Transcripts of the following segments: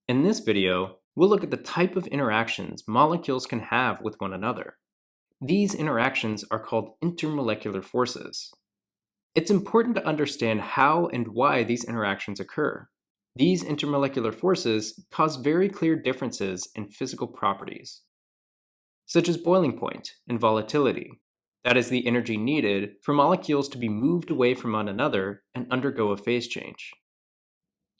In this video, we'll look at the type of interactions molecules can have with one another. These interactions are called intermolecular forces. It's important to understand how and why these interactions occur. These intermolecular forces cause very clear differences in physical properties, such as boiling point and volatility. That is the energy needed for molecules to be moved away from one another and undergo a phase change.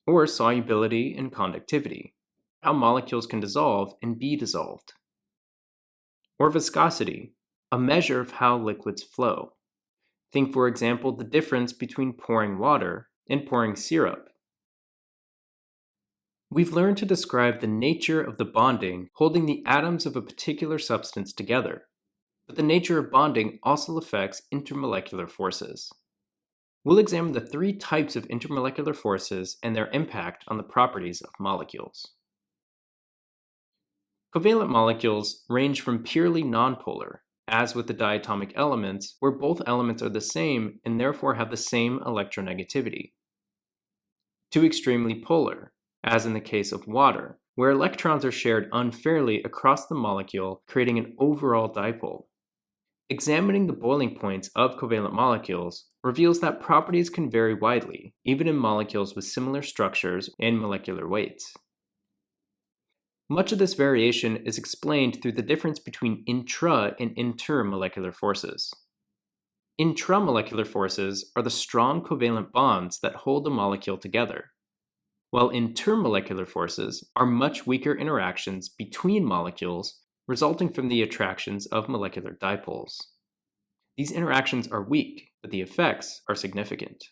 Or solubility and conductivity, how molecules can dissolve and be dissolved. Or viscosity, a measure of how liquids flow. Think, for example, the difference between pouring water and pouring syrup. We've learned to describe the nature of the bonding holding the atoms of a particular substance together, but the nature of bonding also affects intermolecular forces. We'll examine the three types of intermolecular forces and their impact on the properties of molecules. Covalent molecules range from purely nonpolar, as with the diatomic elements, where both elements are the same and therefore have the same electronegativity, to extremely polar, as in the case of water, where electrons are shared unfairly across the molecule, creating an overall dipole. Examining the boiling points of covalent molecules reveals that properties can vary widely, even in molecules with similar structures and molecular weights. Much of this variation is explained through the difference between intra and intermolecular forces. Intramolecular forces are the strong covalent bonds that hold a molecule together, while intermolecular forces are much weaker interactions between molecules resulting from the attractions of molecular dipoles. These interactions are weak, but the effects are significant.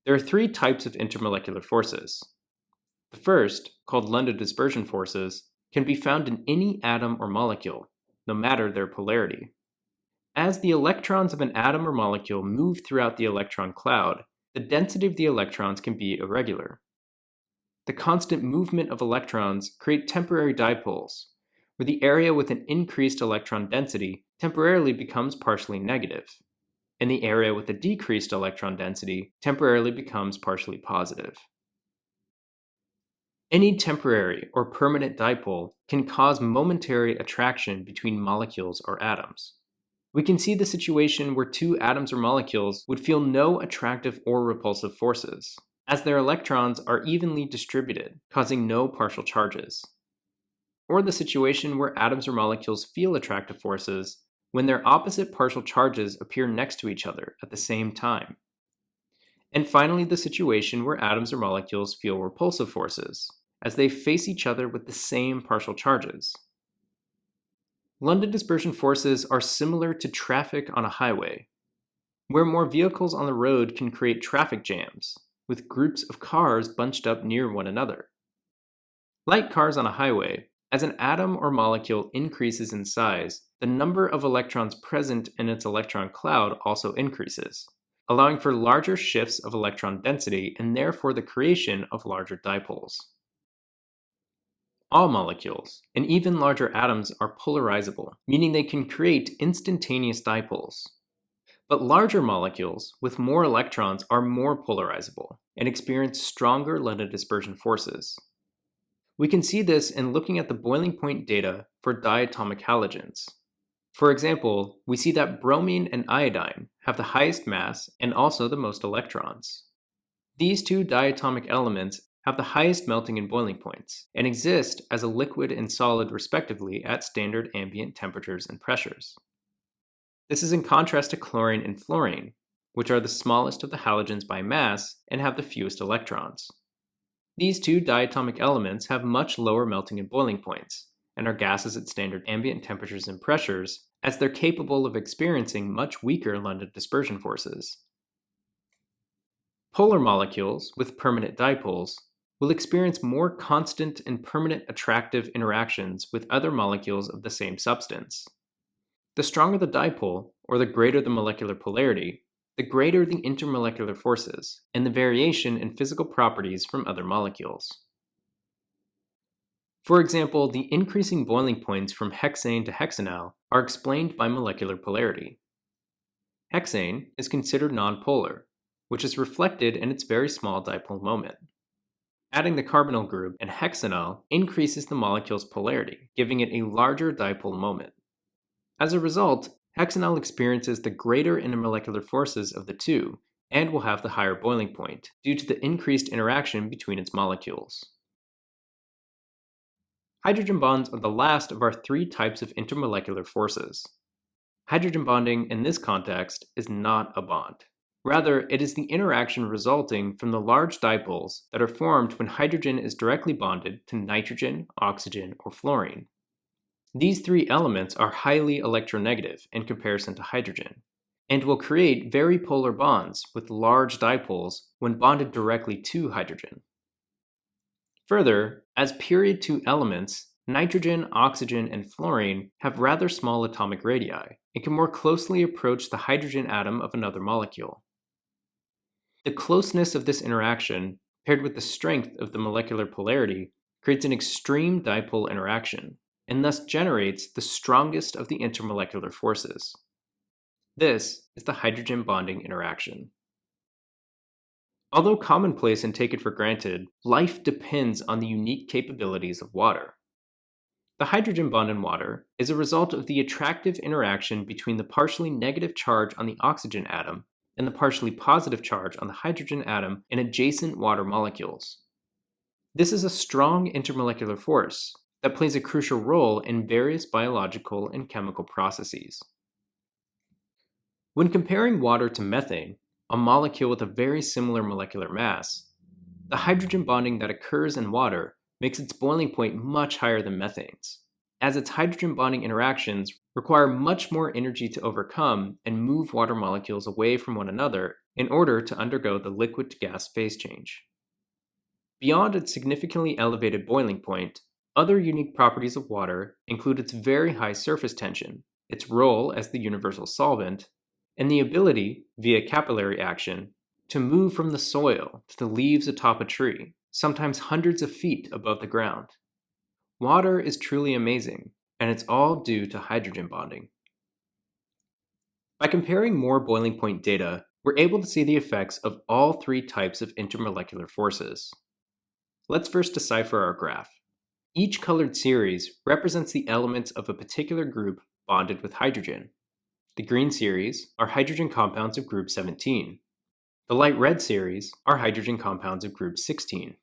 There are three types of intermolecular forces. The first, called London dispersion forces, can be found in any atom or molecule, no matter their polarity. As the electrons of an atom or molecule move throughout the electron cloud, the density of the electrons can be irregular. The constant movement of electrons create temporary dipoles, where the area with an increased electron density temporarily becomes partially negative, and the area with a decreased electron density temporarily becomes partially positive. Any temporary or permanent dipole can cause momentary attraction between molecules or atoms. We can see the situation where two atoms or molecules would feel no attractive or repulsive forces, as their electrons are evenly distributed, causing no partial charges. Or the situation where atoms or molecules feel attractive forces when their opposite partial charges appear next to each other at the same time. And finally, the situation where atoms or molecules feel repulsive forces, as they face each other with the same partial charges. London dispersion forces are similar to traffic on a highway, where more vehicles on the road can create traffic jams, with groups of cars bunched up near one another. Like cars on a highway, as an atom or molecule increases in size, the number of electrons present in its electron cloud also increases, allowing for larger shifts of electron density and therefore the creation of larger dipoles. All molecules, and even larger atoms, are polarizable, meaning they can create instantaneous dipoles. But larger molecules with more electrons are more polarizable and experience stronger London dispersion forces. We can see this in looking at the boiling point data for diatomic halogens. For example, we see that bromine and iodine have the highest mass and also the most electrons. These two diatomic elements have the highest melting and boiling points, and exist as a liquid and solid respectively at standard ambient temperatures and pressures. This is in contrast to chlorine and fluorine, which are the smallest of the halogens by mass and have the fewest electrons. These two diatomic elements have much lower melting and boiling points, and are gases at standard ambient temperatures and pressures, as they're capable of experiencing much weaker London dispersion forces. Polar molecules with permanent dipoles will experience more constant and permanent attractive interactions with other molecules of the same substance. The stronger the dipole, or the greater the molecular polarity, the greater the intermolecular forces, and the variation in physical properties from other molecules. For example, the increasing boiling points from hexane to hexanal are explained by molecular polarity. Hexane is considered nonpolar, which is reflected in its very small dipole moment. Adding the carbonyl group and hexanyl increases the molecule's polarity, giving it a larger dipole moment. As a result, hexanyl experiences the greater intermolecular forces of the two and will have the higher boiling point due to the increased interaction between its molecules. Hydrogen bonds are the last of our three types of intermolecular forces. Hydrogen bonding in this context is not a bond. Rather, it is the interaction resulting from the large dipoles that are formed when hydrogen is directly bonded to nitrogen, oxygen, or fluorine. These three elements are highly electronegative in comparison to hydrogen, and will create very polar bonds with large dipoles when bonded directly to hydrogen. Further, as period 2 elements, nitrogen, oxygen, and fluorine have rather small atomic radii and can more closely approach the hydrogen atom of another molecule. The closeness of this interaction, paired with the strength of the molecular polarity, creates an extreme dipole interaction, and thus generates the strongest of the intermolecular forces. This is the hydrogen bonding interaction. Although commonplace and taken for granted, life depends on the unique capabilities of water. The hydrogen bond in water is a result of the attractive interaction between the partially negative charge on the oxygen atom and the partially positive charge on the hydrogen atom in adjacent water molecules. This is a strong intermolecular force that plays a crucial role in various biological and chemical processes. When comparing water to methane, a molecule with a very similar molecular mass, the hydrogen bonding that occurs in water makes its boiling point much higher than methane's, as its hydrogen bonding interactions require much more energy to overcome and move water molecules away from one another in order to undergo the liquid to gas phase change. Beyond its significantly elevated boiling point, other unique properties of water include its very high surface tension, its role as the universal solvent, and the ability, via capillary action, to move from the soil to the leaves atop a tree, sometimes hundreds of feet above the ground. Water is truly amazing, and it's all due to hydrogen bonding. By comparing more boiling point data, we're able to see the effects of all three types of intermolecular forces. Let's first decipher our graph. Each colored series represents the elements of a particular group bonded with hydrogen. The green series are hydrogen compounds of group 17. The light red series are hydrogen compounds of group 16.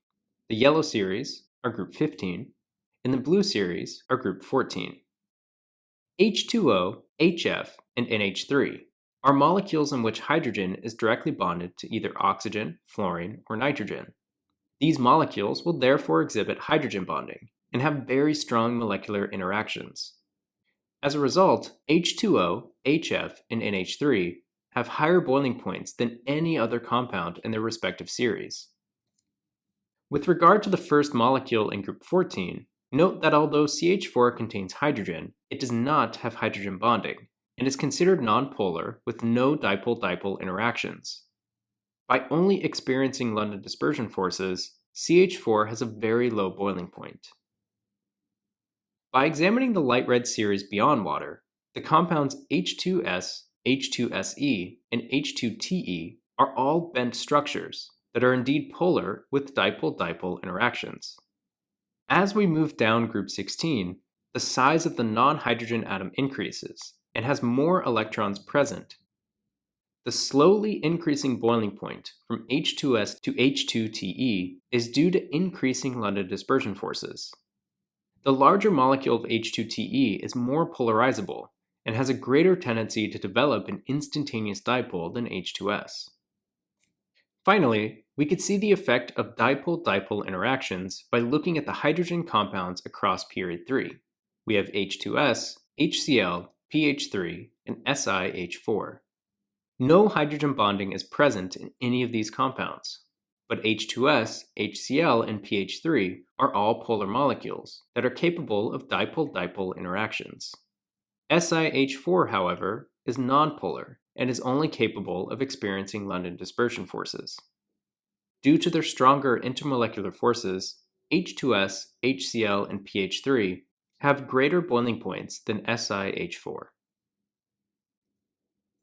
The yellow series are group 15, and the blue series are group 14. H2O, HF, and NH3 are molecules in which hydrogen is directly bonded to either oxygen, fluorine, or nitrogen. These molecules will therefore exhibit hydrogen bonding and have very strong molecular interactions. As a result, H2O, HF, and NH3 have higher boiling points than any other compound in their respective series. With regard to the first molecule in group 14, note that although CH4 contains hydrogen, it does not have hydrogen bonding, and is considered nonpolar with no dipole-dipole interactions. By only experiencing London dispersion forces, CH4 has a very low boiling point. By examining the light red series beyond water, the compounds H2S, H2SE, and H2TE are all bent structures that are indeed polar with dipole-dipole interactions. As we move down group 16, the size of the non-hydrogen atom increases and has more electrons present. The slowly increasing boiling point from H2S to H2TE is due to increasing London dispersion forces. The larger molecule of H2TE is more polarizable and has a greater tendency to develop an instantaneous dipole than H2S. Finally, we could see the effect of dipole-dipole interactions by looking at the hydrogen compounds across period 3. We have H2S, HCl, PH3, and SiH4. No hydrogen bonding is present in any of these compounds, but H2S, HCl, and PH3 are all polar molecules that are capable of dipole-dipole interactions. SiH4, however, is nonpolar and is only capable of experiencing London dispersion forces. Due to their stronger intermolecular forces, H2S, HCl, and PH3 have greater boiling points than SiH4.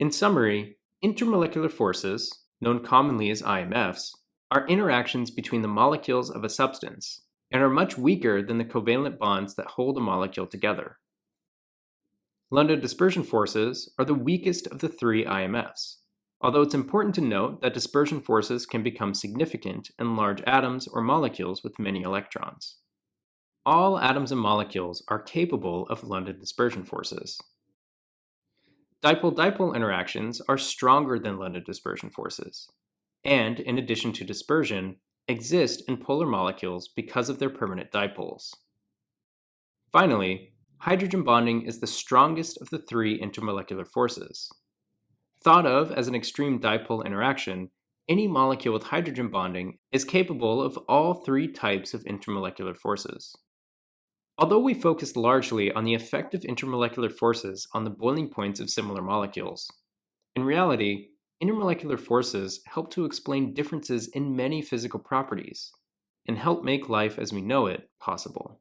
In summary, intermolecular forces, known commonly as IMFs, are interactions between the molecules of a substance and are much weaker than the covalent bonds that hold a molecule together. London dispersion forces are the weakest of the three IMFs, although it's important to note that dispersion forces can become significant in large atoms or molecules with many electrons. All atoms and molecules are capable of London dispersion forces. Dipole-dipole interactions are stronger than London dispersion forces, and in addition to dispersion, exist in polar molecules because of their permanent dipoles. Finally, hydrogen bonding is the strongest of the three intermolecular forces. Thought of as an extreme dipole interaction, any molecule with hydrogen bonding is capable of all three types of intermolecular forces. Although we focused largely on the effect of intermolecular forces on the boiling points of similar molecules, in reality, intermolecular forces help to explain differences in many physical properties and help make life as we know it possible.